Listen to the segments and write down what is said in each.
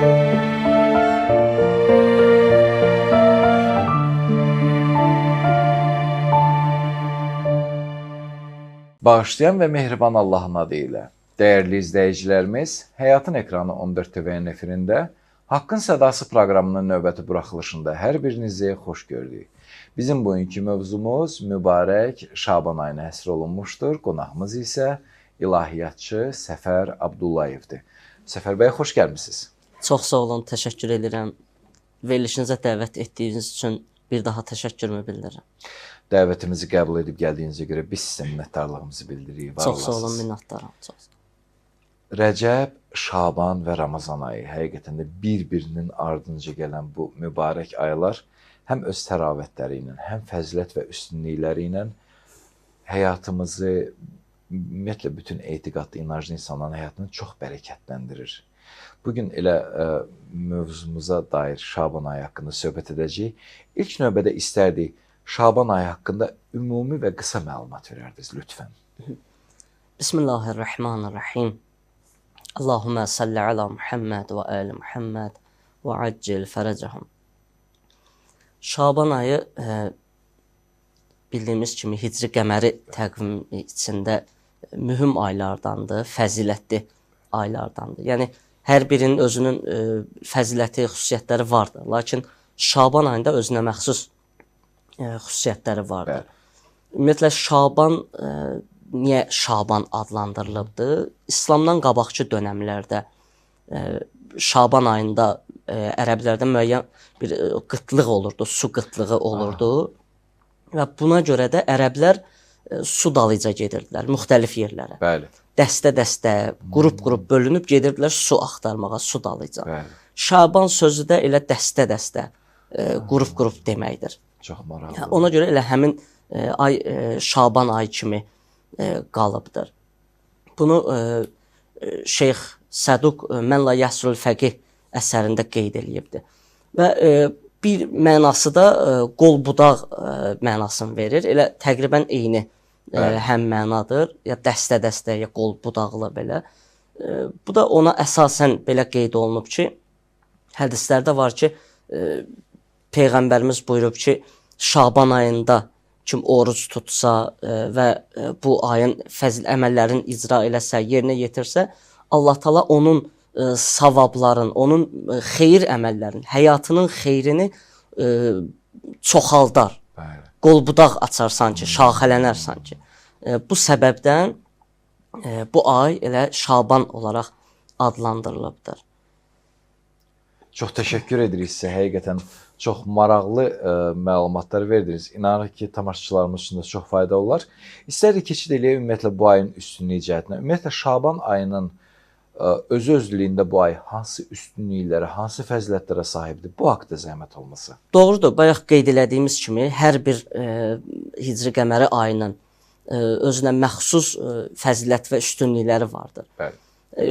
Bağışlayan və mehriban Allahın adı ilə. Dəyərli izləyicilərimiz, Həyatın Ekranı 14 TV'nin efirində Haqqın Sədası proqramının növbəti buraxılışında hər birinizi xoş gördük. Bizim bugünkü mövzumuz mübarək Şaban ayına həsr olunmuşdur. Qonağımız isə ilahiyyatçı Səfər Abdullayevdir. Səfər bəy, xoş gəlmisiniz. Çox sağ olun, təşəkkür edirəm. Verilişinizə dəvət etdiyiniz üçün bir daha təşəkkürümü bildirirəm. Dəvətimizi qəbul edib gəldiyinizə görə biz sizə minnətdarlığımızı bildiririk. Çox sağ olun, minnətdaram. Rəcəb, Şaban və Ramazan ayı həqiqətən də bir-birinin ardınca gələn bu mübarək aylar həm öz təravətləri ilə, həm fəzilət və üstünlükləri ilə həyatımızı, ümumiyyətlə bütün etiqadlı, inanclı insanların həyatını çox bərəkətləndirir. Bugün elə mövzumuza dair Şaban ayı haqqında söhbət edəcəyik. İlk növbədə istərdik Şaban ayı haqqında ümumi və qısa məlumat verərdiniz, lütfən. Bismillahirrahmanirrahim. Allahumma salli ala Muhammed və ali Muhammed və accil fərəcəhum. Şaban ayı bildiyimiz kimi hicri qəməri təqvimi içində mühüm aylardandır, fəzilətli aylardandır. Yəni, hər birinin özünün fəziləti, xüsusiyyətləri vardır. Lakin Şaban ayında özünə məxsus xüsusiyyətləri vardır. Ümumiyyətlə, Şaban niyə Şaban adlandırılıbdır? İslamdan qabaqçı dönəmlərdə Şaban ayında ərəblərdə müəyyən bir qıtlıq olurdu, su qıtlığı olurdu və buna görə də ərəblər su dalıca gedirdilər müxtəlif yerlərə. Bəli. Dəstə-dəstə, qrup-qrup bölünüb gedirdilər su axtarmağa, su dalıca. Bəli. Şaban sözü də elə dəstə-dəstə, qrup-qrup deməkdir. Çox maraqlı. Ona görə elə həmin ay Şaban ayı kimi qalıbdır. Bunu Şeyx Səduq Mən la Yəhsrul Fəqih əsərində qeyd eləyibdir. Və bir mənası da qol-budaq mənasını verir. Elə təqribən eyni həm mənadır. Ya dəstə-dəstə, ya qol-budaqlı belə. Bu da ona əsasən belə qeyd olunub ki, hədislərdə var ki, Peyğəmbərimiz buyurub ki, Şaban ayında kim oruc tutsa və bu ayın fəzil əməllərini icra eləsə, yerinə yetirsə, Allah Taala onun savabların, onun xeyir əməllərinin, həyatının xeyrini çoxaldar. Qol-budaq açar sanki, şaxələnər sanki. Bu səbəbdən bu ay elə Şaban olaraq adlandırılıbdır. Çox təşəkkür edirik sizə. Həqiqətən çox maraqlı məlumatlar verdiniz. İnanırıq ki, tamaşaçılarımız üçün də çox faydalı olar. İstərdik keçid eləyək ümumiyyətlə bu ayın üstünlüyü cəhətinə. Ümumiyyətlə Şaban ayının öz-özlüyündə bu ay hansı üstünlüklərə, hansı fəzilətlərə sahibdir? Bu haqda zəhmət olmasa. Doğrudur. Bayaq qeyd elədiyimiz kimi hər bir hicri qəməri ayının özünə məxsus fəzilət və üstünlükləri vardır. Bəli.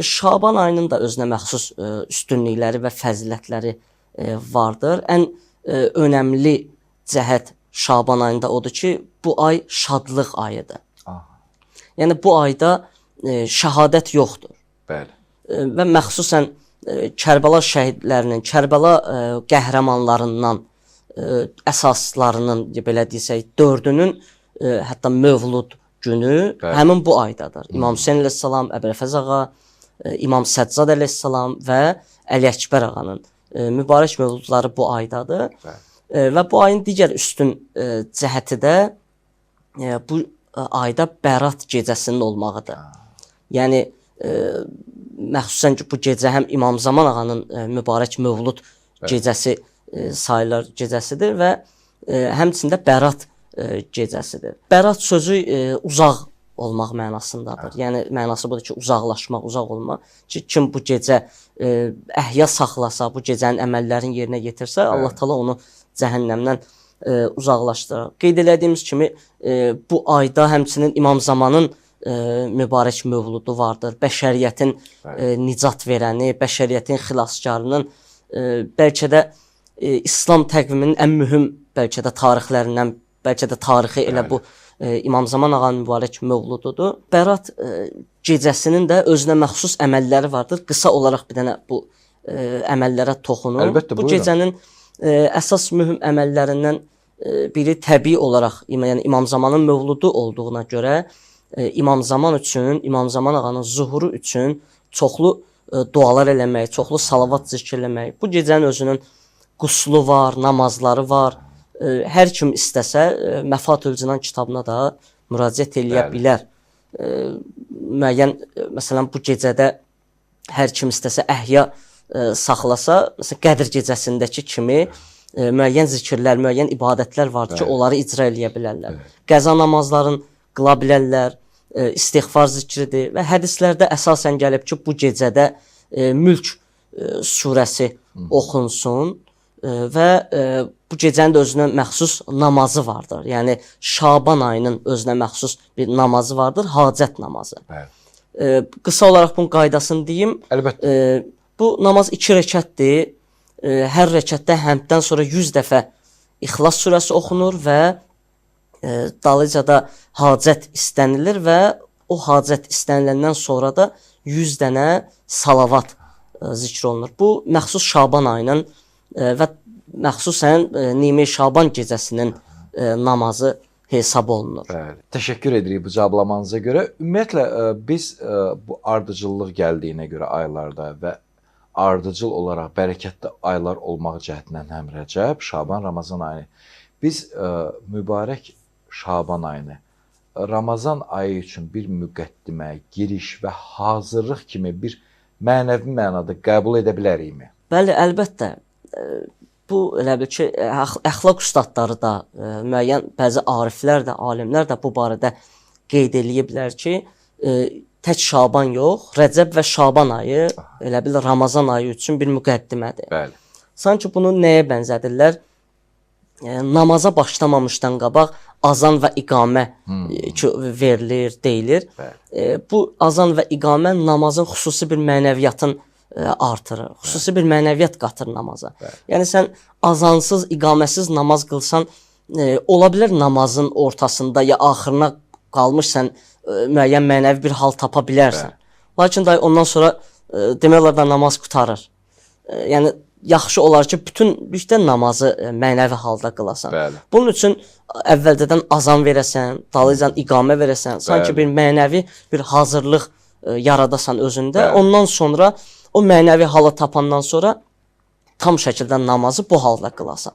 Şaban ayının da özünə məxsus üstünlükləri və fəzilətləri vardır. Ən önəmli cəhət Şaban ayında odur ki, bu ay şadlıq ayıdır. Yəni bu ayda şəhadət yoxdur. Bəli. Və məxsusən Kərbəla şəhidlərinin, Kərbəla qəhrəmanlarından əsaslarının, belə desək, 4-ünün hətta Mövlud günü həmin bu aydadır. İmam Hüseyn əleyhissalam, Əbülfəz ağa, İmam Səccad əleyhissalam və Əli Əkbər ağanın mübarək mövludları bu aydadır. Və bu ayın digər üstün cəhəti də bu ayda Bərat gecəsinin olmağıdır. Yəni, məxsusən ki, bu gecə həm İmam Zaman ağanın mübarək mövlud gecəsi sayılır gecəsidir və həmçində Bərat gecəsidir. Bərat sözü uzaq olmaq mənasındadır. Yəni, mənası budur ki, uzaqlaşmaq, uzaq olmaq. Ki, kim bu gecə əhya saxlasa, bu gecənin əməllərini yerinə yetirsə, Allah Taala onu cəhənnəmdən uzaqlaşdırır. Qeyd elədiyimiz kimi, bu ayda həmçinin İmam Zamanın mübarək mövludu vardır. Bəşəriyyətin nicat verəni, bəşəriyyətin xilaskarının, bəlkə də İslam təqviminin ən mühüm, bəlkə də tarixlərindən, bəlkə də tarixi elə bu İmam Zaman ağanın mübarək mövlududur. Bərat gecəsinin də özünə məxsus əməlləri vardır. Qısa olaraq bir dənə bu əməllərə toxunum. Əlbəttə, Bu buyurun. gecənin əsas mühüm əməllərindən biri təbii olaraq, yəni İmam Zamanın mövludu olduğuna görə İmam Zaman üçün, İmam Zaman ağanın zuhuru üçün çoxlu dualar eləmək, çoxlu salavat zikr eləmək. Bu gecənin özünün quslu var, namazları var. Hər kim istəsə Məfatül Cinan kitabına da müraciət eləyə bilər. Müəyyən, məsələn, bu gecədə hər kim istəsə əhya saxlasa, məsələn, Qədr gecəsindəki kimi müəyyən zikirlər, müəyyən ibadətlər vardır ki, onları icra eləyə bilərlər. Qəza namazlarını qıla bilərlər, istiğfar zikridir və hədislərdə əsasən gəlib ki, bu gecədə Mülk surəsi oxunsun və bu gecənin də özünə məxsus namazı vardır. Yəni Şaban ayının özünə məxsus bir namazı vardır, hacət namazı. Qısa olaraq bunun qaydasını deyim. Əlbəttə. Bu namaz 2 rəkətdir. Hər rəkətdə həmddən sonra 100 dəfə İxlas surəsi oxunur və dalıca da hacət istənilir və o hacət istəniləndən sonra da 100 dənə salavat zikr olunur. Bu məxsus Şaban ayının və məxsusən Nimi Şaban gecəsinin namazı hesab olunur. Bəli. Təşəkkür edirik bu cavablamanıza görə. Ümumiyyətlə biz bu ardıcıllıq gəldiyinə görə aylarda və ardıcıl olaraq bərəkətli aylar olmaq cəhdindən həm Rəcəb, Şaban, Ramazan ayını biz mübarək Şaban ayını Ramazan ayı üçün bir müqəddimə, giriş və hazırlıq kimi bir mənəvi mənada qəbul edə bilərikmi? Bəli, əlbəttə. Bu elə bil ki, əxlaq ustadları da, müəyyən bəzi ariflər də, alimlər də bu barədə qeyd eləyə bilər ki, tək Şaban yox, Rəcəb və Şaban ayı elə bil Ramazan ayı üçün bir müqəddimədir. Bəli. Sanki bunu nəyə bənzədirlər? Namaza başlamamışdan qabaq azan və iqamə verilir, deyilir. Bu azan və iqamə namazın xüsusi bir mənəviyyatın artırır. Xüsusi bir mənəviyyat qatır namaza. Yəni sən azansız, iqaməsiz namaz qılsan, ola bilər namazın ortasında ya axırına qalmışsan müəyyən mənəvi bir hal tapa bilərsən. Lakin da ondan sonra demək olar da namaz qurtarır. Yəni yaxşı olar ki, bütünlükdə namazı mənəvi halda qılasan. Bunun üçün əvvəldən azan verəsən, dalıcan iqamə verəsən, sanki bir mənəvi bir hazırlıq yaradasan özündə. Ondan sonra o mənəvi halı tapandan sonra tam şəkildə namazı bu halda qılasan.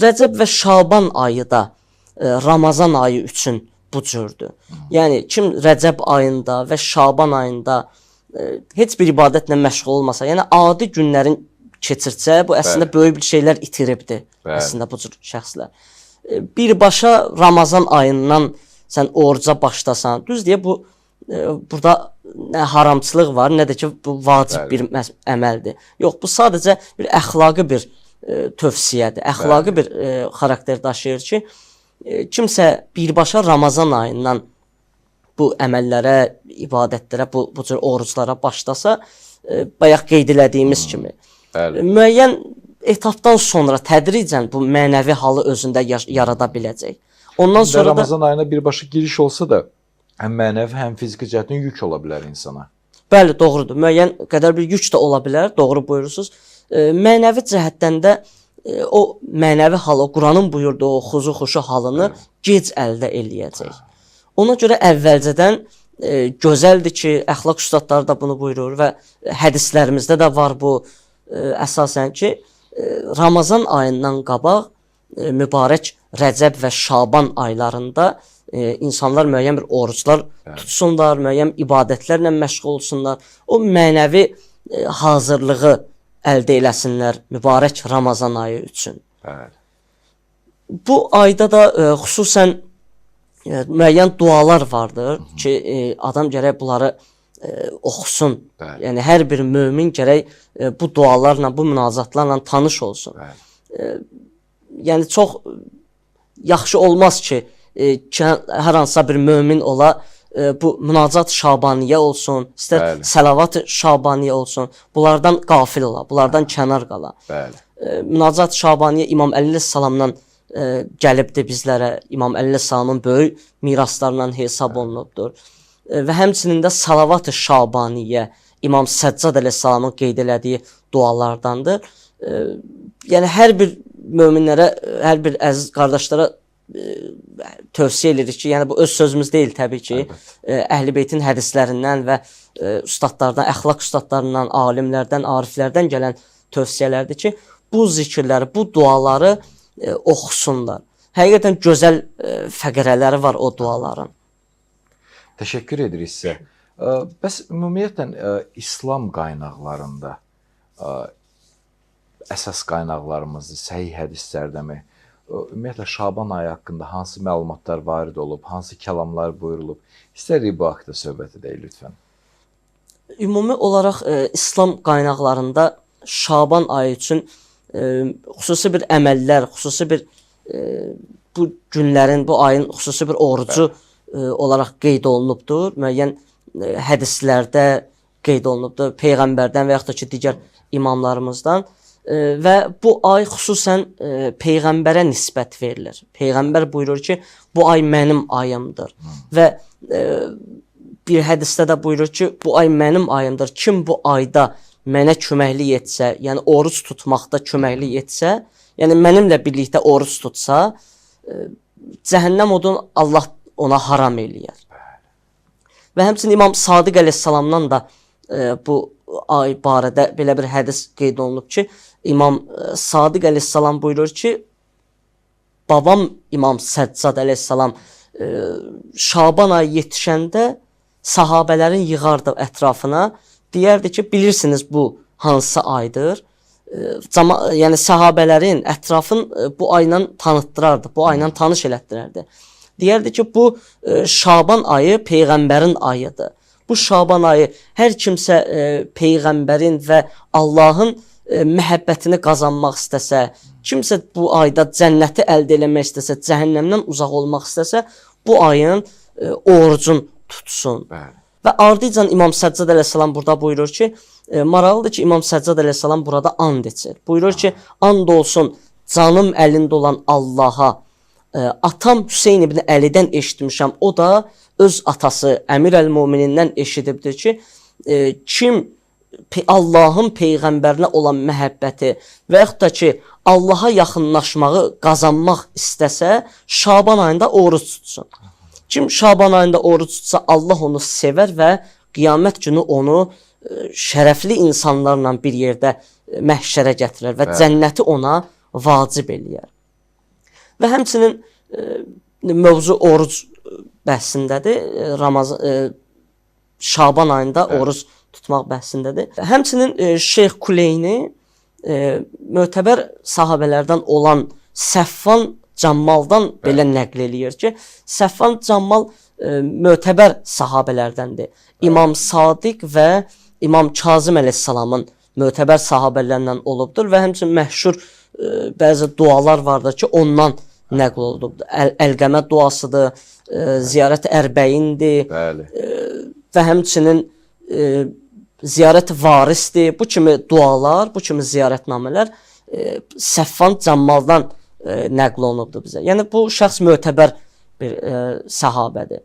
Rəcəb və Şaban ayı da Ramazan ayı üçün bu cürdür. Yəni kim Rəcəb ayında və Şaban ayında heç bir ibadətlə məşğul olmasa, yəni adi günlərin keçirsə, bu əslində böyük bir şeylər itiribdir. Əslində bu cür şəxslər. Birbaşa Ramazan ayından sən oruca başlasan, düz deyə bu burada nə haramçılıq var, nə də ki bu vacib bir əməldir. Yox, bu sadəcə bir əxlaqi bir tövsiyədir. Əxlaqi bir xarakter daşıyır ki, kimsə birbaşa Ramazan ayından bu əməllərə, ibadətlərə, bu cür oruclara başlasa, bayaq qeyd elədiyimiz kimi, müəyyən etapdan sonra tədricən bu mənəvi halı özündə yarada biləcək. Ondan sonra da Ramazan ayına birbaşa giriş olsa da həm mənəvi, həm fiziki cəhətdən yük ola bilər insana. Bəli, doğrudur. Müəyyən qədər bir yük də ola bilər, doğru buyurursunuz. Mənəvi cəhətdən də o mənəvi halı, Quranın buyurduğu o xuzu-xuşu halını gec əldə eləyəcək. Ona görə əvvəlcədən gözəldir ki, əxlaq ustadları da bunu buyurur və hədislərimizdə də var bu əsasən ki, Ramazan ayından qabaq mübarək Rəcəb və Şaban aylarında insanlar müəyyən bir oruclar tutsunlar, müəyyən ibadətlərlə məşğul olsunlar. O mənəvi hazırlığı əldə eləsinlər mübarək Ramazan ayı üçün. Bu ayda da xüsusən müəyyən dualar vardır ki, adam gərək bunları oxusun. Yəni hər bir mömin gərək bu dualarla, bu münacatlarla tanış olsun. Yəni çox yaxşı olmaz ki, hər hansısa bir mömin ola, bu münacat Şabaniyə olsun, istər səlavat Şabaniyə olsun, bunlardan qafil ola, bunlardan kənar qala. Münacat Şabaniyə İmam Əli əleyhissalamdan gəlibdir bizlərə, İmam Əli əleyhissalamın böyük miraslarından hesab olunubdur. Və həmçinin də salavat-ı Şabaniyə İmam Səccad əleyhissalamın qeyd elədiyi dualardandır. Yəni hər bir möminlərə, hər bir əziz qardaşlara tövsiyə edirik ki, yəni bu öz sözümüz deyil təbii ki, Əhl-i Beytin hədislərindən və ustadlardan, əxlaq ustadlarından, alimlərdən, ariflərdən gələn tövsiyələrdir ki, bu zikirləri, bu duaları oxusunlar. Həqiqətən gözəl fəqərələri var o duaların. Təşəkkür edirik sizə. Bəs ümumiyyətlə İslam qaynaqlarında əsas qaynaqlarımızdır, səhih hədislərdəmi? Ümumiyyətlə Şaban ayı haqqında hansı məlumatlar varid olub, hansı kəlamlar buyurulub? İstəyirik bu haqda söhbət edək lütfən. Ümumi olaraq İslam qaynaqlarında Şaban ayı üçün xüsusi bir əməllər, xüsusi bir bu günlərin, bu ayın xüsusi bir orucu olaraq qeyd olunubdur. Müəyyən hədislərdə qeyd olunubdur, Peyğəmbərdən və yaxud da ki, digər imamlarımızdan. Və bu ay xüsusən Peyğəmbərə nisbət verilir. Peyğəmbər buyurur ki, bu ay mənim ayımdır. Və bir hədisdə də buyurur ki, bu ay mənim ayımdır. Kim bu ayda mənə köməklik etsə, yəni oruc tutmaqda köməklik etsə, yəni mənimlə birlikdə oruc tutsa, cəhənnəm odun Allah ona haram eləyər. Və həmçinin İmam Sadiq əleyhissalamdan da bu ay barədə belə bir hədis qeyd olunub ki, İmam Sadiq əleyhissalam buyurur ki, babam İmam Səccad əleyhissalam Şaban ayı yetişəndə sahabələrin yığardı ətrafına, deyərdi ki, bilirsiniz bu hansı aydır? Yəni sahabələrin ətrafın bu ayla tanıtdırardı, bu ayla tanış elətdirərdi. Deyərdi ki, bu Şaban ayı Peyğəmbərin ayıdır. Bu Şaban ayı hər kimsə Peyğəmbərin və Allahın məhəbbətini qazanmaq istəsə, kimsə bu ayda cənnəti əldə eləmək istəsə, cəhənnəmdən uzaq olmaq istəsə, bu ayın orucun tutsun. Və ardıcan İmam Səccad əleyhissalam burada buyurur ki, maraqlıdır ki, İmam Səccad əleyhissalam burada and içir. Buyurur ki, and olsun canım əlində olan Allaha, atam Hüseyn ibn Əlidən eşitmişəm. O da öz atası Əmir əl-Müminindən eşidibdir ki, kim Allahın Peyğəmbərinə olan məhəbbəti və yaxud da ki, Allaha yaxınlaşmağı qazanmaq istəsə, Şaban ayında oruc tutsun. Kim Şaban ayında oruc tutsa, Allah onu sevər və qiyamət günü onu şərəfli insanlarla bir yerdə məhşərə gətirər və cənnəti ona vacib eləyər. Və həmçinin mövzu oruc bəhsindədir. Şaban ayında oruc tutmaq bəhsindədir. Həmçinin Şeyx Kuleyni mötəbər sahabələrdən olan Səffan Cammaldan belə nəql eləyir ki, Səffan Cammal mötəbər sahabələrdəndir. İmam Sadiq və İmam Kazım əleyhissalamın mötəbər sahabələrdən olubdur və həmçinin məşhur bəzi dualar vardır ki, ondan nəql olunubdur. Əlqəmə duasıdır, ziyarət ərbəyindir və həmçinin ziyarət varisdir. Bu kimi dualar, bu kimi ziyarətnamələr Səffan Cammaldan nəql olunubdur bizə. Yəni bu şəxs mötəbər bir sahabədir.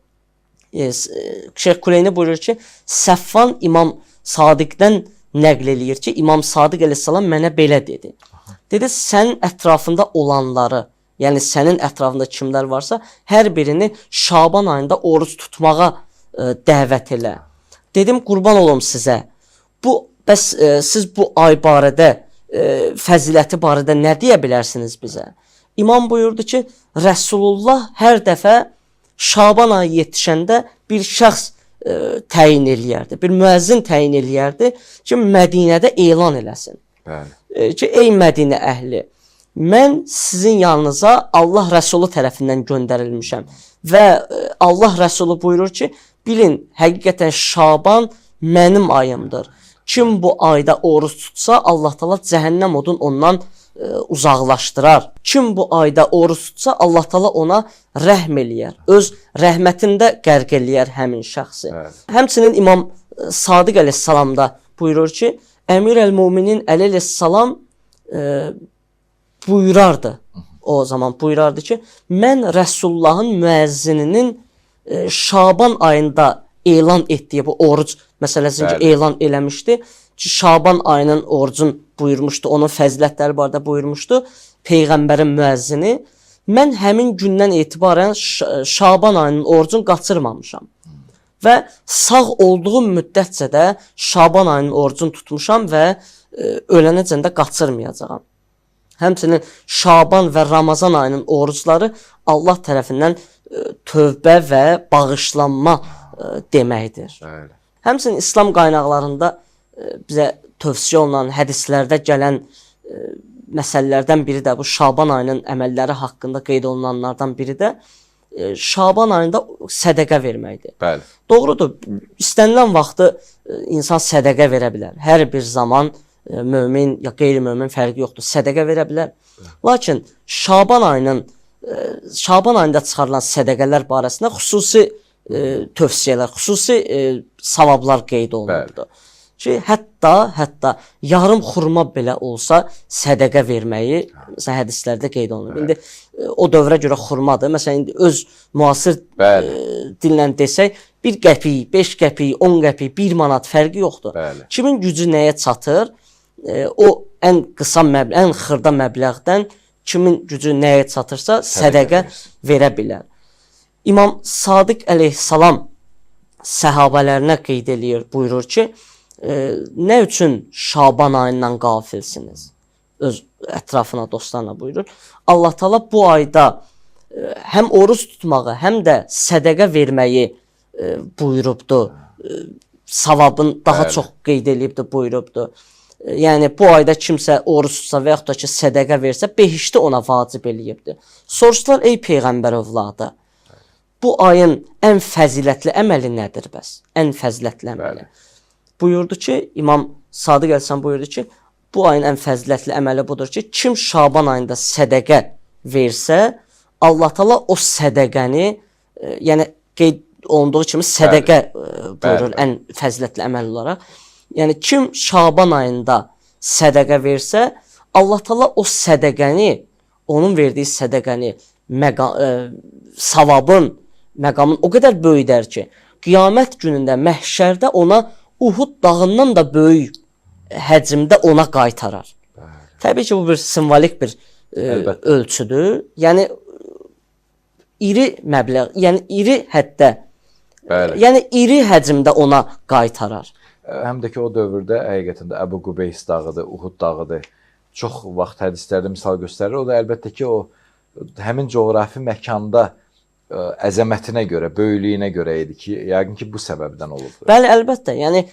Şeyx Kuleyni buyurur ki, Səffan İmam Sadiqdən nəql eləyir ki, İmam Sadiq əleyhissalam mənə belə dedi. Dedi, sən ətrafında olanları, yəni sənin ətrafında kimlər varsa, hər birini Şaban ayında oruc tutmağa dəvət elə. Dedim, qurban olum sizə. Bəs siz bu ay barədə, fəziləti barədə nə deyə bilərsiniz bizə? İmam buyurdu ki, Rəsulullah hər dəfə Şaban ayı yetişəndə bir şəxs təyin eləyərdi, bir müəzzin təyin eləyərdi ki, Mədinədə elan eləsin. Ki, ey Mədinə əhli, mən sizin yanınıza Allah Rəsulu tərəfindən göndərilmişəm və Allah Rəsulu buyurur ki, bilin, həqiqətən Şaban mənim ayımdır. Kim bu ayda oruç tutsa, Allah Taala cəhənnəm odun ondan uzaqlaşdırar. Kim bu ayda oruç tutsa, Allah Taala ona rəhm eləyər. Öz rəhmətində qərq eləyər həmin şəxsi. Həmçinin İmam Sadiq əleyhissalam da buyurur ki, Əmir əl-Müminin Əli əleyhissalam buyurardı. O zaman buyurardı ki, mən Rəsulullahın müəzzininin Şaban ayında elan etdiyi bu oruc məsələsini ki, elan eləmişdi ki, Şaban ayının orucun buyurmuşdu, onun fəzilətləri barədə buyurmuşdu Peyğəmbərin müəzzini. Mən həmin gündən etibarən Şaban ayının orucunu qaçırmamışam. Və sağ olduğum müddətcə də Şaban ayının orucunu tutmuşam və ölənəcən də qaçırmayacağam. Həmçinin Şaban və Ramazan ayının orucları Allah tərəfindən tövbə və bağışlanma deməkdir. Bəli. Həmçinin İslam qaynaqlarında bizə tövsiyə olunan hədislərdə gələn məsələlərdən biri də bu Şaban ayının əməlləri haqqında qeyd olunanlardan biri də Şaban ayında sədəqə verməkdir. Bəli. Doğrudur, istənilən vaxtı insan sədəqə verə bilər. Hər bir zaman mömin ya qeyri-mömin fərqi yoxdur, sədəqə verə bilər. Lakin Şaban ayında çıxarılan sədəqələr barəsində xüsusi tövsiyələr, xüsusi savablar qeyd olunubdur. Ki, hətta yarım xurma belə olsa sədəqə verməyi məsələn hədislərdə qeyd olunur. İndi o dövrə görə xurmadır. Məsələn indi öz müasir dillə desək 1 qəpik, 5 qəpik, 10 qəpik, 1 manat fərqi yoxdur. Bəli. Kimin gücü nəyə çatır? O ən qısa məbləğ, ən xırda məbləğdən kimin gücü nəyə çatırsa sədəqə verə bilər. İmam Sadiq əleyhissalam səhabələrinə qeyd eləyir, buyurur ki, nə üçün Şaban ayından qafilsiniz? Öz ətrafına, dostlarına buyurur. Allah Taala bu ayda həm oruç tutmağı, həm də sədəqə verməyi buyurubdu. Savabın daha çox qeyd eləyibdi, buyurubdu. Yəni bu ayda kimsə oruç tutsa və yaxud da ki sədəqə versə, behişti ona vacib eləyibdi. Soruşdular, ey Peyğəmbər övladı, bu ayın ən fəzilətli əməli nədir bəs? Ən fəzilətli əməli. Buyurdu ki, İmam Sadiq əleyhissalam buyurdu ki, bu ayın ən fəzilətli əməli budur ki, kim Şaban ayında sədəqə versə, Allah Taala o sədəqəni, yəni qeyd olunduğu kimi sədəqə buyurur ən fəzilətli əməl olaraq. Yəni kim Şaban ayında sədəqə versə, Allah Taala o sədəqəni, onun verdiyi sədəqəni savabın, məqamın o qədər böyüdər ki, qiyamət günündə məhşərdə ona Uhud dağından da böyük həcmdə ona qaytarar. Təbii ki, bu bir simvolik bir ölçüdür. Yəni iri məbləğ, yəni iri həddə, yəni iri həcmdə ona qaytarar. Həm də ki, o dövrdə həqiqətən də Əbu Qubeys dağıdır, Uhud dağıdır. Çox vaxt hədislərdə misal göstərir. O da əlbəttə ki, o həmin coğrafi məkanda əzəmətinə görə, böyüklüyünə görə idi ki, yəqin ki, bu səbəbdən olubdur. Bəli, əlbəttə. Yəni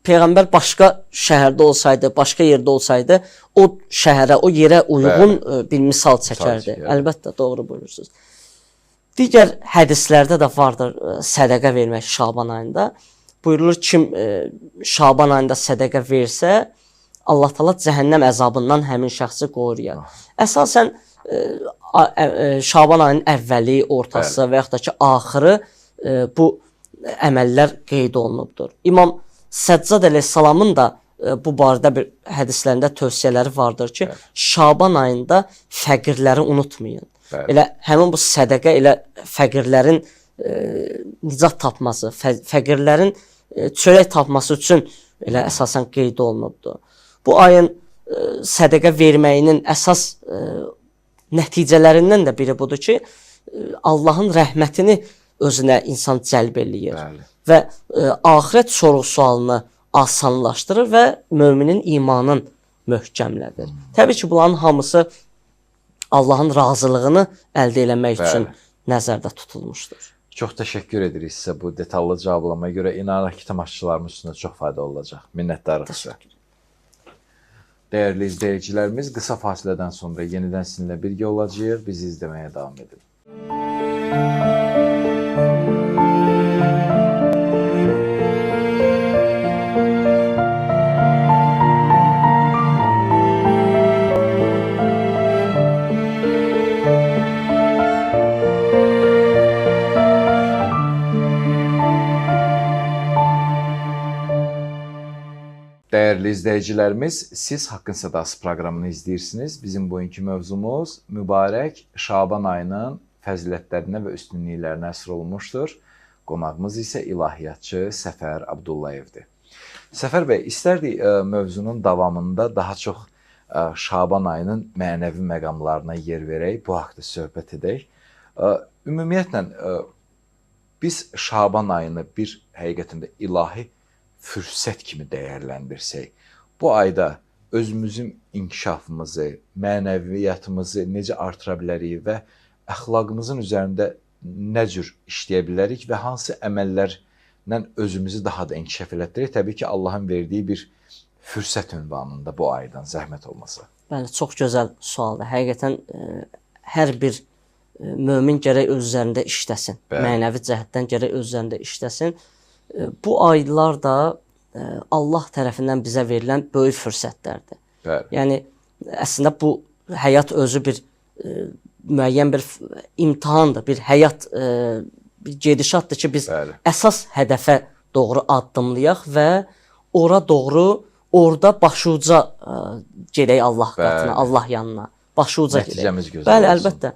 Peyğəmbər başqa şəhərdə olsaydı, başqa yerdə olsaydı, o şəhərə, o yerə uyğun bir misal çəkərdi. Əlbəttə, doğru buyurursunuz. Digər hədislərdə də vardır sədəqə vermək Şaban ayında. Buyurulur, kim Şaban ayında sədəqə versə, Allah Taala cəhənnəm əzabından həmin şəxsi qoruyar. Əsasən Şaban ayının əvvəli, ortası və yaxud da ki, axırı bu əməllər qeyd olunubdur. İmam Səccad əleyhissalamın da bu barədə bir hədislərində tövsiyələri vardır ki, Şaban ayında fəqirləri unutmayın. Elə həmin bu sədəqə elə fəqirlərin nicat tapması, fəqirlərin çörək tapması üçün elə əsasən qeyd olunubdur. Bu ayın sədəqə verməyinin əsas nəticələrindən də biri budur ki, Allahın rəhmətini özünə insan cəlb eləyir və axirət sorğu-sualını asanlaşdırır və möminin imanın möhkəmlədir. Təbii ki, bunların hamısı Allahın razılığını əldə eləmək üçün nəzərdə tutulmuşdur. Çox təşəkkür edirik sizə bu detallı cavablamaya görə. İnanırıq ki, tamaşaçılarımız üçün çox faydalı olacaq. Minnətdarıq sizə. Dəyərli izləyicilərimiz, qısa fasilədən sonra yenidən sizinlə birgə olacağıq. Bizi izləməyə davam edin. Dəyərli izləyicilərimiz, siz Haqqın Sədası proqramını izləyirsiniz. Bizim bugünkü mövzumuz mübarək Şaban ayının fəzilətlərinə və üstünlüklərinə əsr olunmuşdur. Qonağımız isə ilahiyyatçı Səfər Abdullayevdir. Səfər bəy, istərdik mövzunun davamında daha çox Şaban ayının mənəvi məqamlarına yer verək, bu haqda söhbət edək. Ümumiyyətlə, biz Şaban ayını bir həqiqətən də ilahi fürsət kimi dəyərləndirsək, bu ayda özümüzün inkişafımızı, mənəviyyatımızı necə artıra bilərik və əxlaqımızın üzərində nə cür işləyə bilərik və hansı əməllərlə özümüzü daha da inkişaf elətdirək? Təbii ki, Allahın verdiyi bir fürsət ünvanında bu aydan zəhmət olmasa. Bəli, çox gözəl sualdır. Həqiqətən hər bir mömin gərək öz üzərində işləsin. Bəli. Mənəvi cəhətdən gərək öz üzərində işləsin. Bu aylar da Allah tərəfindən bizə verilən böyük fürsətlərdir. Bəli. Yəni əslində bu həyat özü bir müəyyən bir imtahandır, bir həyat bir gedişatdır ki, biz Bəli. əsas hədəfə doğru addımlayaq və ora doğru orada başuca gedək Allah qatına, Bəli. Allah yanına. Başuca gedək. Nəticəmiz gözəl Bəli, olsun. əlbəttə.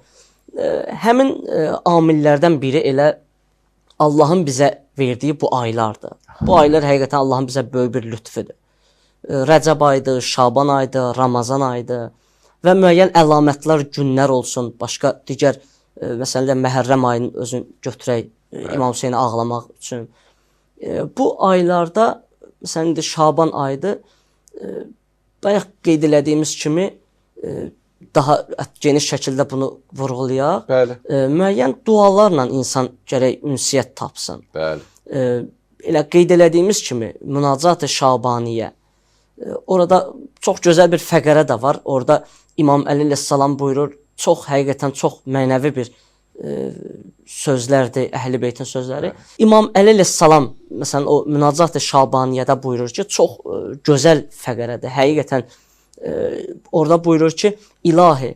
Həmin amillərdən biri elə Allahın bizə verdiyi bu aylardır. Bu aylar həqiqətən Allahın bizə böyük bir lütfüdür. Rəcəb ayıdır, Şaban ayıdır, Ramazan ayıdır və müəyyən əlamətlər, günlər olsun, başqa digər məsələn Məhərrəm ayının özünü götürək, İmam Hüseyni ağlamaq üçün. Bu aylarda məsələn indi Şaban ayıdır. Bayaq qeyd elədiyimiz kimi daha geniş şəkildə bunu vurğulayaq. Bəli. Müəyyən dualarla insan gərək ünsiyyət tapsın. Bəli. Elə qeyd elədiyimiz kimi Münacat-ı Şabaniyyə. Orada çox gözəl bir fəqərə də var. Orada İmam Əli əleyhissalam buyurur, çox həqiqətən çox mənəvi bir sözlərdir, Əhl-i Beytin sözləri. İmam Əli əleyhissalam məsələn o Münacat-ı Şabaniyyədə buyurur ki, çox gözəl fəqərədir. Həqiqətən orada buyurur ki, İlahi,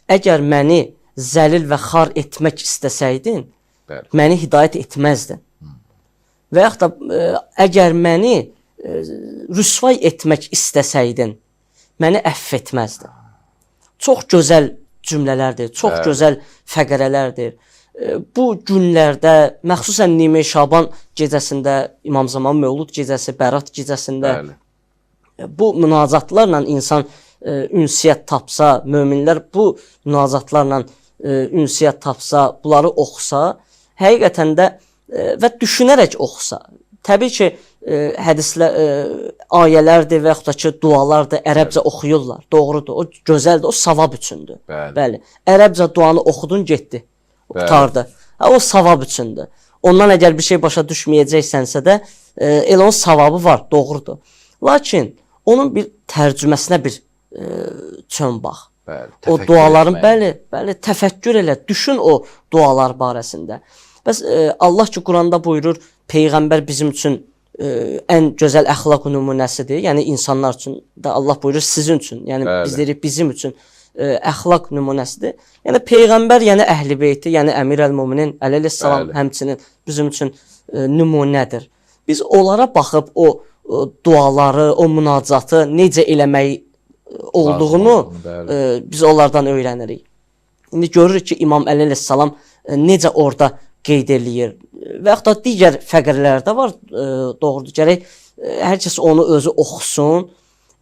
əgər məni zəlil və xar etmək istəsəydin, Bəli. məni hidayət etməzdin. Və yaxud da əgər məni rüsvay etmək istəsəydin, məni əfv etməzdin. Çox gözəl cümlələrdir, çox gözəl fəqərələrdir. Bu günlərdə, məxsusən Nimi Şaban gecəsində, İmam Zaman Mövlud gecəsi, Bərat gecəsində Bəli. bu münacatlarla insan ünsiyyət tapsa, möminlər bu münacatlarla ünsiyyət tapsa, bunları oxusa, həqiqətən də və düşünərək oxusa. Təbii ki, hədislər, ayələrdir və yaxud da ki, dualardır, ərəbcə oxuyurlar. Doğrudur, o gözəldir, o savab üçündür. Bəli. Bəli. Ərəbcə duanı oxudun, getdi. Qurtardı. O savab üçündür. Ondan əgər bir şey başa düşməyəcəksənsə də, elə onun savabı var, doğrudur. Lakin onun bir tərcüməsinə bir çön bax. Bəli. O duaların, bəli, təfəkkür elə, düşün o dualar barəsində. Bəs Allah ki, Quranda buyurur, Peyğəmbər bizim üçün ən gözəl əxlaq nümunəsidir. Yəni insanlar üçün də Allah buyurur, sizin üçün. Yəni biz deyirik, bizim üçün əxlaq nümunəsidir. Yəni Peyğəmbər, yəni Əhl-i Beyti, yəni Əmir əl-Müminin əleyhissalam həmçinin bizim üçün nümunədir. Biz onlara baxıb o duaları, o münacatı necə eləmək olduğunu biz onlardan öyrənirik. İndi görürük ki, İmam Əli əleyhissalam necə orada qeyd eləyir. Və yaxud da digər fəqərələrdə var, doğrudur. Gərək hər kəs onu özü oxusun.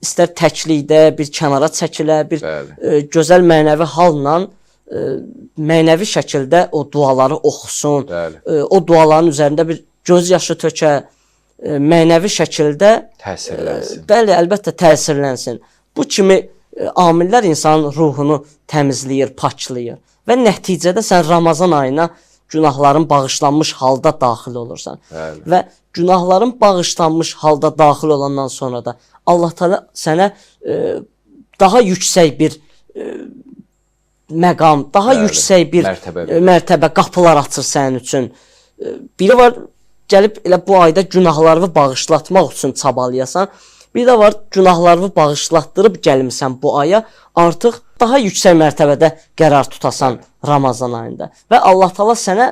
İstər təklikdə, bir kənara çəkilə, bir gözəl mənəvi halla, mənəvi şəkildə o duaları oxusun. O duaların üzərində bir göz yaşı tökə, mənəvi şəkildə təsirlənsin. Bəli, əlbəttə təsirlənsin. Bu kimi amillər insanın ruhunu təmizləyir, paklayır. Və nəticədə sən Ramazan ayına günahların bağışlanmış halda daxil olursan. Bəli. Və günahların bağışlanmış halda daxil olandan sonra da Allah Teala sənə daha yüksək bir məqam, daha yüksək bir mərtəbə, qapılar açır sənin üçün. Biri var, gəlib elə bu ayda günahlarını bağışlatmaq üçün çabalayasan. Bir də var, günahlarını bağışlatdırıb gəlmisən bu aya, artıq daha yüksək mərtəbədə qərar tutasan Ramazan ayında. Və Allah Teala sənə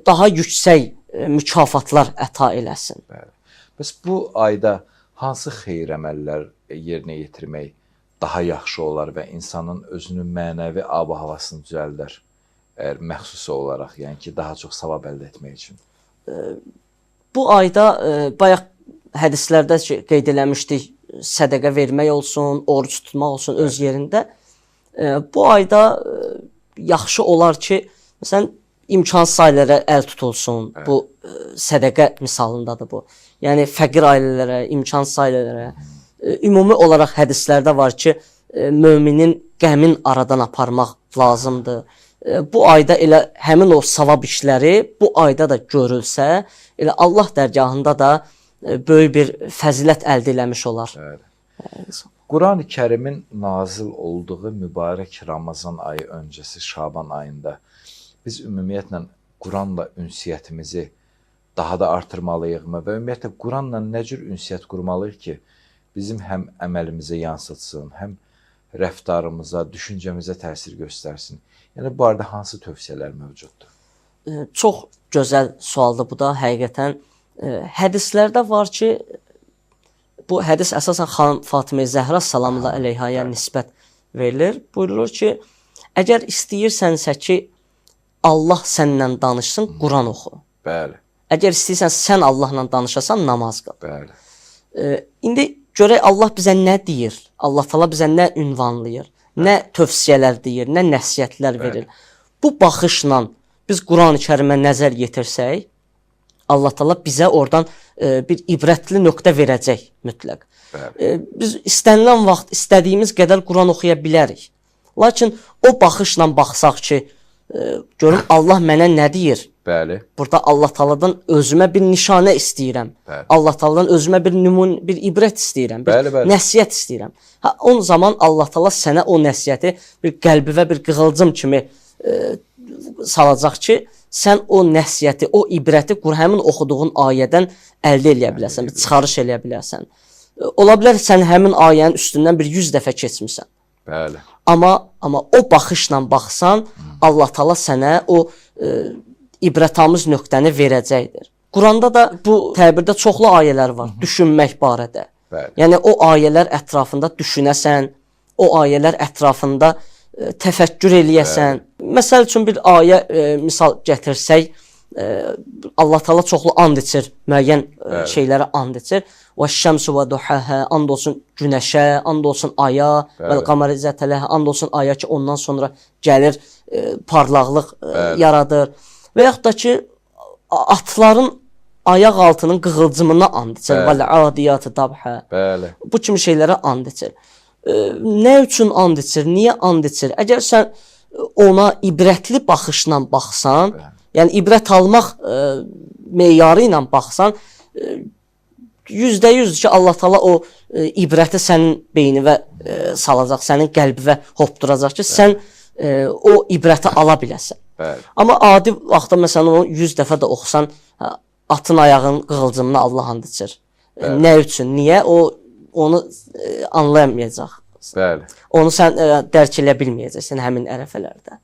daha yüksək mükafatlar əta eləsin. Bəli. Bəs bu ayda hansı xeyir əməllər yerinə yetirmək daha yaxşı olar və insanın özünün mənəvi ab-havasını düzəldər, məxsusi olaraq, yəni ki, daha çox savab əldə etmək üçün? Bu ayda bayaq hədislərdə qeyd eləmişdik, sədəqə vermək olsun, oruc tutmaq olsun öz yerində. Bu ayda yaxşı olar ki, məsələn, imkansız ailələrə əl tutulsun. Bu sədəqə misalındadır bu. Yəni fəqir ailələrə, imkansız ailələrə. Ümumi olaraq hədislərdə var ki, möminin qəmin aradan aparmaq lazımdır. Bu ayda elə həmin o savab işləri bu ayda da görülsə, elə Allah dərgahında da böyük bir fəzilət əldə eləmiş olar. Quran-ı Kərimin nazil olduğu mübarək Ramazan ayı öncəsi Şaban ayında biz ümumiyyətlə Quranla ünsiyyətimizi daha da artırmalıyıqmı və ümumiyyətlə Quranla nə cür ünsiyyət qurmalıyıq ki, bizim həm əməlimizə yansıtsın, həm rəftarımıza, düşüncəmizə təsir göstərsin. Yəni bu arada hansı tövsiyələr mövcuddur? Çox gözəl sualdır bu da həqiqətən. Hədislərdə var ki, bu hədis əsasən xanım Fatimə Zəhra salamullah əleyhaya nisbət verilir. Buyurulur ki, əgər istəyirsənsə ki, Allah səninlə danışsın, Quran oxu. Bəli. Əgər istəyirsən sən Allahla danışasan, namaz qıl. Bəli. İndi görək Allah bizə nə deyir? Allah Taala bizə nə ünvanlayır? Nə tövsiyələr deyir, nə nəsihətlər verir. Bu baxışla biz Quran-ı Kərimə nəzər yetirsək, Allah Taala bizə oradan bir ibrətli nöqtə verəcək mütləq. Biz istənilən vaxt istədiyimiz qədər Quran oxuya bilərik. Lakin o baxışla baxsaq ki, görüm Allah mənə nə deyir? Bəli. Burada Allah Taala'dan özümə bir nişanə istəyirəm. Bəli. Allah Taala'dan özümə bir ibrət istəyirəm, bir nəsihət istəyirəm. O zaman Allah Taala sənə o nəsihəti bir qəlbivə bir qığılcım kimi salacaq ki, sən o nəsihəti, o ibrəti həmin oxuduğun ayədən əldə eləyə bilərsən, bir çıxarış eləyə bilərsən. Ola bilər sən həmin ayənin üstündən bir 100 dəfə keçmisən. Bəli. Amma o baxışla baxsan, Allah Taala sənə o ibrətamiz nöqtəni verəcəkdir. Quranda da bu təbirdə çoxlu ayələr var, düşünmək barədə. Bəli. Yəni o ayələr ətrafında düşünəsən, o ayələr ətrafında təfəkkür eləyəsən. Məsəl üçün bir ayə misal gətirsək, Allah Taala çoxlu and içir, müəyyən şeylərə and içir. Və-şəmsu və duhahə, and olsun günəşə, and olsun aya, vəl-qamari zətələhə, and olsun aya ki, ondan sonra gəlir parlaqlıq yaradır. Və yaxud da ki, atların ayaq altının qığılcımına and içir. Vəl-adiyatı dabhə. Bəli. Bu kimi şeylərə and içir. Nə üçün and içir? Niyə and içir? Əgər sən ona ibrətli baxışla baxsan, yəni ibrət almaq meyarı ilə baxsan, %100 ki, Allah Taala o ibrəti sənin beynivə salacaq, sənin qəlbivə hopduracaq ki, sən o ibrəti ala biləsən. Bəli. Amma adi vaxtda məsələn onu 100 dəfə də oxusan, atın ayağının qığılcımına Allah and içir. Nə üçün? Niyə? Onu anlayamayacaq. Bəli. Onu sən dərk eləyə bilməyəcəksən həmin ərəfələrdə.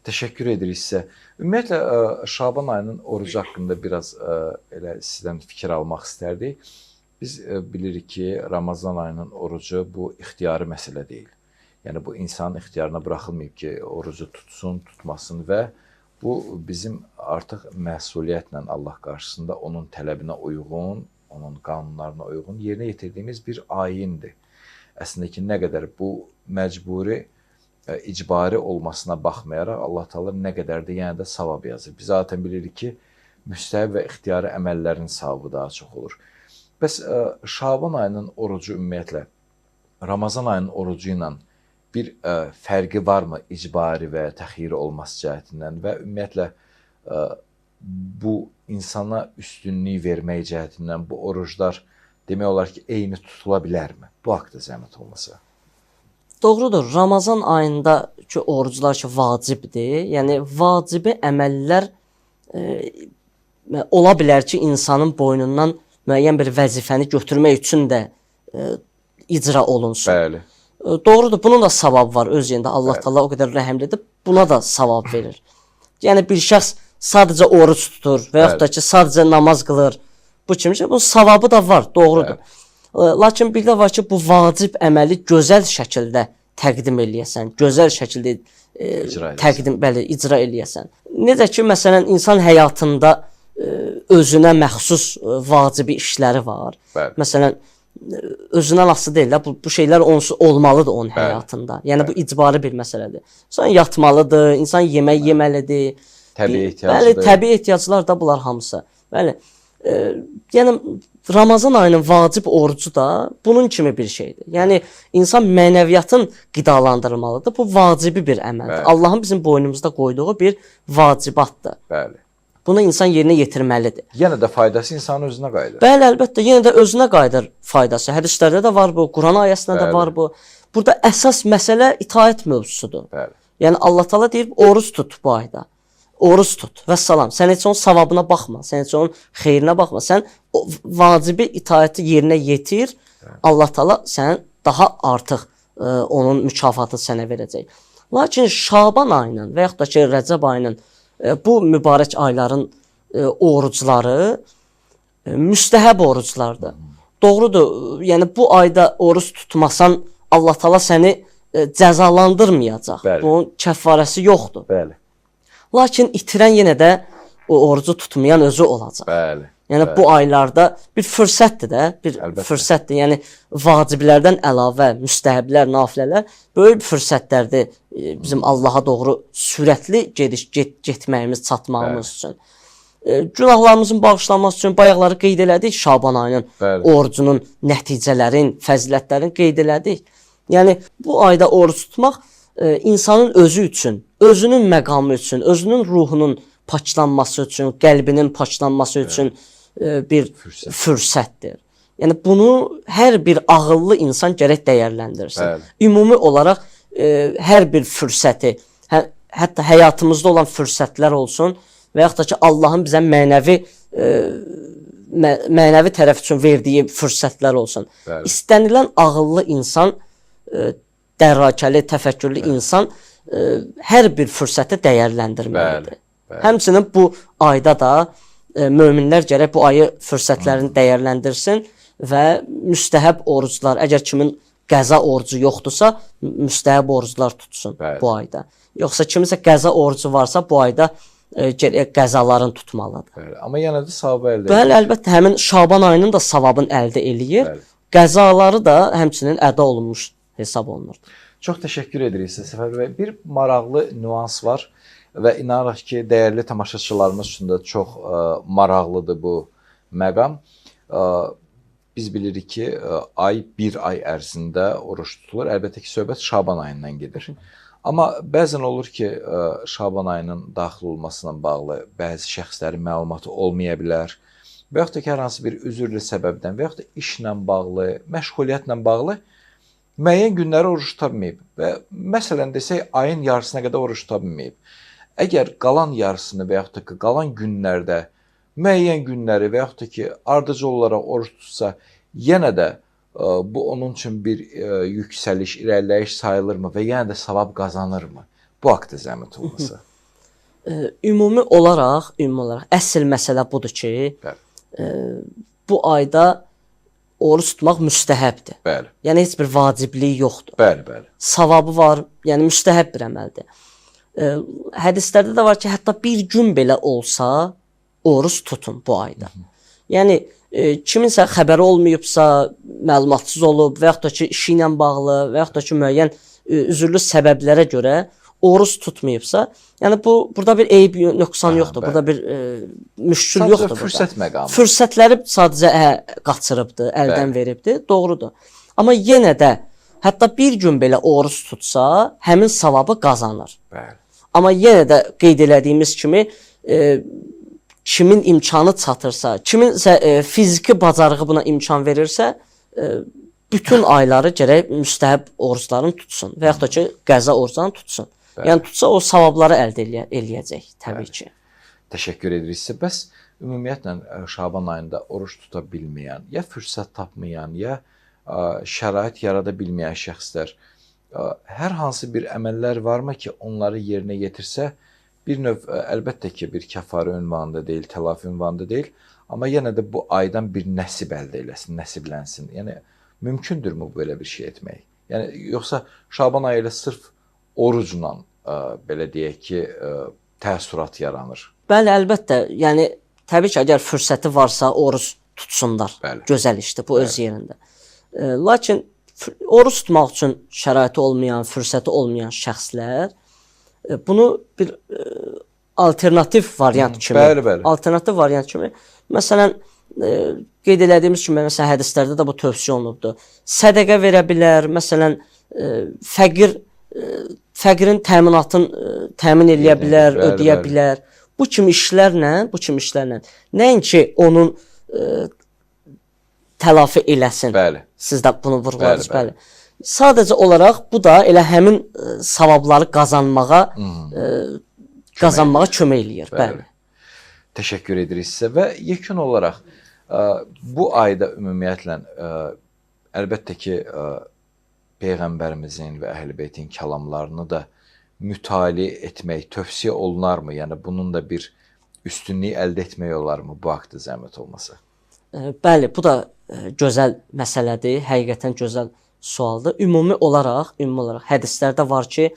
Təşəkkür edirik sizə. Ümumiyyətlə Şaban ayının orucu haqqında biraz elə sizdən fikir almaq istərdik. Biz bilirik ki, Ramazan ayının orucu bu ixtiyari məsələ deyil. Yəni bu insanın ixtiyarına buraxılmayıb ki, orucu tutsun, tutmasın və bu bizim artıq məsuliyyətlə Allah qarşısında onun tələbinə uyğun, onun qanunlarına uyğun yerinə yetirdiyimiz bir ayindir. Əslində ki, nə qədər bu məcburi, icbari olmasına baxmayaraq Allah Taala nə qədər də yenə də savab yazır. Biz zaten bilirik ki, müstəhəb və ixtiyari əməllərin savabı daha çox olur. Bəs Şaban ayının orucu ümumiyyətlə Ramazan ayının orucu ilə bir fərqi varmı icbari və təxyiri olması cəhətindən və ümumiyyətlə bu insana üstünlük vermək cəhətindən bu oruclar demək olar ki, eyni tutula bilərmi? Bu haqda zəhmət olmasa. Doğrudur. Ramazan ayında ki, oruclar ki, vacibdir. Yəni, vacibi əməllər ola bilər ki, insanın boynundan müəyyən bir vəzifəni götürmək üçün də icra olunsun. Bəli. Doğrudur. Bunun da savabı var öz yerində. Allah Taala o qədər rəhmlidir. Buna da savab verir. Yəni, bir şəxs sadəcə oruc tutur və yaxud da ki, sadəcə namaz qılır. Bu kimi şey, bunun savabı da var. Doğrudur. Lakin bir də var ki, bu vacib əməli gözəl şəkildə təqdim eləyəsən, gözəl şəkildə icra eləyəsən. Necə ki, məsələn, insan həyatında özünə məxsus vacibi işləri var. Bəli. Məsələn, özündən asılı deyil də, bu şeylər onsuz olmalıdır onun həyatında. Yəni bu icbari bir məsələdir. İnsan yatmalıdır, insan yemək yeməlidir. Təbii ehtiyacıdır. Bəli, təbii ehtiyaclar da bunlar hamısı. Bəli. Yəni Ramazan ayının vacib orucu da bunun kimi bir şeydir. Yəni insan mənəviyyatın qidalandırılmalıdır. Bu vacibi bir əməldir. Allahın bizim boynumuzda qoyduğu bir vacibatdır. Bəli. Bunu insan yerinə yetirməlidir. Yenə də faydası insanın özünə qayıdır. Bəli, əlbəttə, yenə də özünə qayıdır faydası. Hədislərdə də var bu, Quran ayəsində də var bu. Burada əsas məsələ itaət mövzusudur. Bəli. Yəni Allah Taala deyir, oruç tut bu ayda. Oruç tut. Vəssalam. Sən heç onun savabına baxma, sən heç onun xeyrinə baxma. Sən o vacibi itaəti yerinə yetir. Allah Taala sənə daha artıq onun mükafatını sənə verəcək. Lakin Şaban ayının və yaxud da ki Rəcəb ayının bu mübarək ayların orucları müstəhəb oruclardır. Doğrudur. Yəni bu ayda oruç tutmasan Allah Taala səni cəzalandırmayacaq. Bəli. Bunun kəffarəsi yoxdur. Bəli. Lakin itirən yenə də o orucu tutmayan özü olacaq. Bəli. Yəni bu aylarda bir fürsətdir də, bir fürsətdir. Yəni vaciblərdən əlavə müstəhəblər, nafilələr böyük fürsətlərdir bizim Allaha doğru sürətli getməyimiz, çatmağımız üçün. Günahlarımızın bağışlanması üçün bayaqları qeyd elədik Şaban ayının orucunun nəticələrin, fəzilətlərini qeyd elədik. Yəni bu ayda oruc tutmaq insanın özü üçün, özünün məqamı üçün, özünün ruhunun paçlanması üçün, qəlbinin paçlanması üçün bir fürsətdir. Yəni bunu hər bir ağıllı insan gərək dəyərləndirsin. Ümumi olaraq hər bir fürsəti, hətta həyatımızda olan fürsətlər olsun və yaxud da ki Allahın bizə mənəvi tərəf üçün verdiyi fürsətlər olsun. İstənilən ağıllı insan, dərrakəli, təfəkkürlü insan hər bir fürsəti dəyərləndirməlidir. Həmçinin bu ayda da möminlər gərək bu ayı fürsətlərini dəyərləndirsin və müstəhəb oruclar, əgər kimin qəza orucu yoxdursa, müstəhəb oruclar tutsun bu ayda. Yoxsa kimisə qəza orucu varsa, bu ayda qəzaların tutmalıdır. Amma yenə də savabı əldə edir. Bəli, əlbəttə, həmin Şaban ayının da savabını əldə eləyir. Qəzaları da həmçinin əda olunmuş hesab olunur. Çox təşəkkür edirik sizə Səfər bəy. Bir maraqlı nüans var və inanırıq ki, dəyərli tamaşaçılarımız üçün də çox maraqlıdır bu məqam. Biz bilirik ki, bir ay ərzində oruç tutulur. Əlbəttə ki, söhbət Şaban ayından gedir. Amma bəzən olur ki, Şaban ayının daxil olmasına bağlı bəzi şəxslərin məlumatı olmaya bilər və yaxud da ki, hər hansı bir üzürlü səbəbdən və yaxud da işlə bağlı, məşğuliyyətlə bağlı müəyyən günləri oruç tuta bilməyib və məsələn desək, ayın yarısına qədər oruç tuta bilməyib. Əgər qalan yarısını və yaxud da ki, qalan günlərdə müəyyən günləri və yaxud da ki, ardıcıl olaraq oruç tutsa, yenə də bu onun üçün bir yüksəliş, irəliləyiş sayılırmı və yenə də savab qazanırmı? Bu haqda zəhmət olmasa. Ümumi olaraq əsl məsələ budur ki, bu ayda oruç tutmaq müstəhəbdir. Bəli. Yəni heç bir vacibliyi yoxdur. Bəli, bəli. Savabı var, yəni müstəhəb bir əməldir. Hədislərdə də var ki, hətta bir gün belə olsa oruç tutun bu ayda. Yəni kiminsə xəbəri olmayıbsa, məlumatsız olub və yaxud da ki, işi ilə bağlı və yaxud da ki, müəyyən üzürlü səbəblərə görə oruç tutmayıbsa, yəni burada bir eyb, nöqsan yoxdur. Burada bir müşkül yoxdur. Sadəcə fürsət məqamı. Fürsətləri sadəcə qaçırıbdır, əldən veribdir. Doğrudur. Amma yenə də hətta bir gün belə oruç tutsa, həmin savabı qazanır. Bəli. Amma yenə də qeyd elədiyimiz kimi kimin imkanı çatırsa, kiminsə fiziki bacarığı buna imkan verirsə, bütün ayları gərək müstəhəb oruclarını tutsun və yaxud da ki, qəza oruclarını tutsun. Yəni tutsa o savabları əldə eləyəcək təbii ki. Təşəkkür edirik sizə. Bəs ümumiyyətlə Şaban ayında oruç tuta bilməyən, ya fürsət tapmayan, ya şərait yarada bilməyən şəxslər hər hansı bir əməllər varmı ki, onları yerinə yetirsə, bir növ əlbəttə ki, bir kəfarə ünvanında deyil, təlafi ünvanında deyil, amma yenə də bu aydan bir nəsib əldə eləsin, nəsiblənsin. Yəni mümkündürmü belə bir şey etmək? Yəni yoxsa Şaban ayı ilə sırf orucla belə deyək ki, təəssürat yaranır? Bəli, əlbəttə. Yəni təbii ki, əgər fürsəti varsa oruc tutsunlar. Bəli. Gözəl işdir bu öz yerində. Lakin oruc tutmaq üçün şəraiti olmayan, fürsəti olmayan şəxslər bunu bir alternativ variant kimi, bəli. alternativ variant kimi, məsələn, qeyd elədiyimiz kimi, məsələn, hədislərdə də bu tövsiyə olunubdur. Sədəqə verə bilər, məsələn, fəqirin təminatını təmin eləyə bilər, ödəyə bilər. Bu kimi işlərlə, nəinki onun təlafi eləsin. Bəli. Siz də bunu vurğuladınız, bəli. Sadəcə olaraq bu da elə həmin savabları qazanmağa kömək eləyir, bəli. Təşəkkür edirik sizə və yekun olaraq bu ayda ümumiyyətlə əlbəttə ki Peyğəmbərimizin və Əhl-i-Beytin kəlamlarını da mütaliə etmək tövsiyə olunarmı? Yəni bunun da bir üstünlüyü əldə etmək olarmı bu haqda zəhmət olmasa? Bəli, bu da gözəl məsələdir, həqiqətən gözəl sualdır. Ümumi olaraq hədislərdə var ki,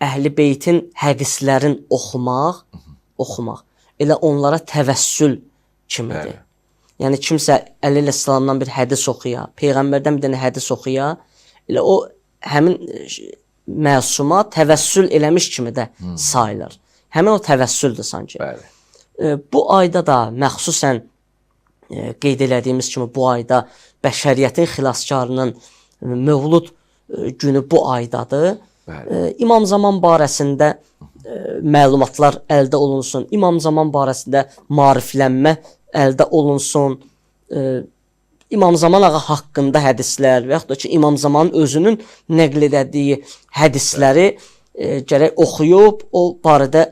Əhl-i-Beytin hədislərin oxumaq elə onlara təvəssül kimidir. Yəni kimsə Əli əleyhissalamdan bir hədis oxuya, Peyğəmbərdən bir dənə hədis oxuya, elə o həmin məsuma təvəssül eləmiş kimi də sayılır. Həmin o təvəssüldür sanki. Bəli. Bu ayda da məxsusən qeyd elədiyimiz kimi bu ayda bəşəriyyətin xilaskarının Mövlud günü bu aydadır. İmam Zaman barəsində məlumatlar əldə olunsun. İmam Zaman barəsində maariflənmə əldə olunsun. İmam Zaman ağa haqqında hədislər və yaxud da ki, İmam Zamanın özünün nəql etdiyi hədisləri gərək oxuyub, o barədə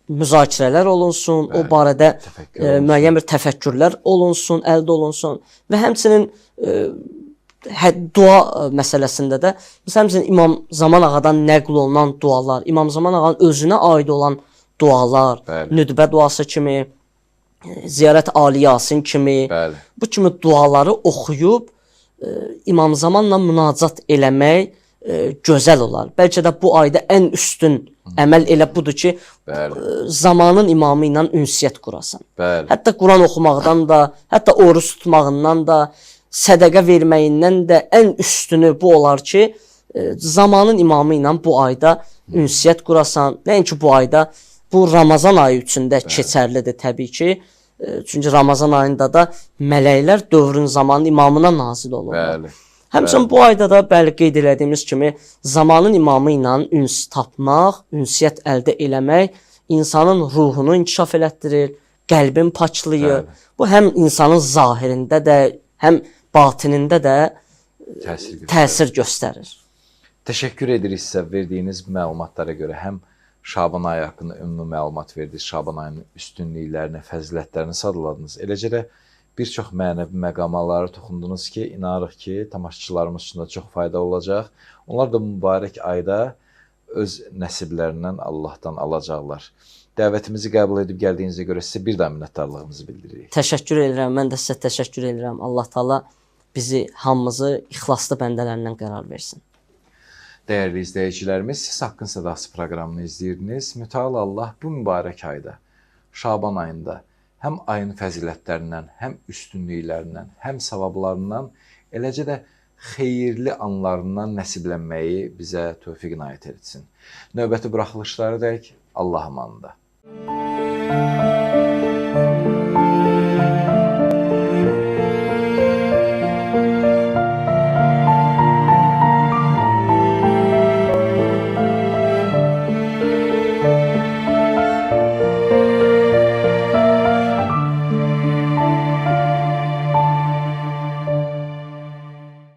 müzakirələr olunsun, o barədə müəyyən bir təfəkkürlər olunsun, əldə olunsun və həmçinin dua məsələsində də məsələn İmam Zaman ağadan nəql olunan dualar, İmam Zaman ağanın özünə aid olan dualar, nüdbə duası kimi, Ziyarət Ali Yasin kimi, bu kimi duaları oxuyub İmam Zamanla münacat eləmək gözəl olar. Bəlkə də bu ayda ən üstün əməl elə budur ki, zamanın imamı ilə ünsiyyət qurasan. Hətta Quran oxumaqdan da, hətta oruç tutmağından da, sədəqə verməyindən də ən üstünü bu olar ki, zamanın imamı ilə bu ayda ünsiyyət qurasan. Nəinki bu ayda, bu Ramazan ayı üçündə keçərlidir təbii ki. Çünki Ramazan ayında da mələklər dövrün zamanın imamına nazil olurlar. Həmçinin bu ayda da bəli qeyd elədiyimiz kimi zamanın imamı ilə üns tapmaq, ünsiyyət əldə eləmək insanın ruhunu inkişaf elətdirir, qəlbin paçlayır. Bu həm insanın zahirində də, həm batinində də təsir göstərir. Təşəkkür edirik sizə verdiyiniz məlumatlara görə. Həm Şaban ayı haqqında ümumi məlumat verdiniz, Şaban ayının üstünlüklərini, fəzilətlərini sadaladınız. Eləcə də bir çox mənəvi məqamalara toxundunuz ki, inanırıq ki, tamaşaçılarımız üçün də çox fayda olacaq. Onlar da mübarək ayda öz nəsiblərindən Allahdan alacaqlar. Dəvətimizi qəbul edib gəldiyinizə görə sizə bir daha minnətdarlığımızı bildiririk. Təşəkkür edirəm, mən də sizə təşəkkür edirəm. Allah Taala bizi hamımızı ixlaslı bəndələrindən qərar versin. Dəyərli izləyicilərimiz, siz Haqqın Sədası proqramını izləyirdiniz. Mütəal Allah bu mübarək ayda, Şaban ayında həm ayın fəzilətlərindən, həm üstünlüklərindən, həm savablarından, eləcə də xeyirli anlarından nəsiblənməyi bizə tövfiq inayət etsin. Növbəti buraxılışlara dək Allah amanında.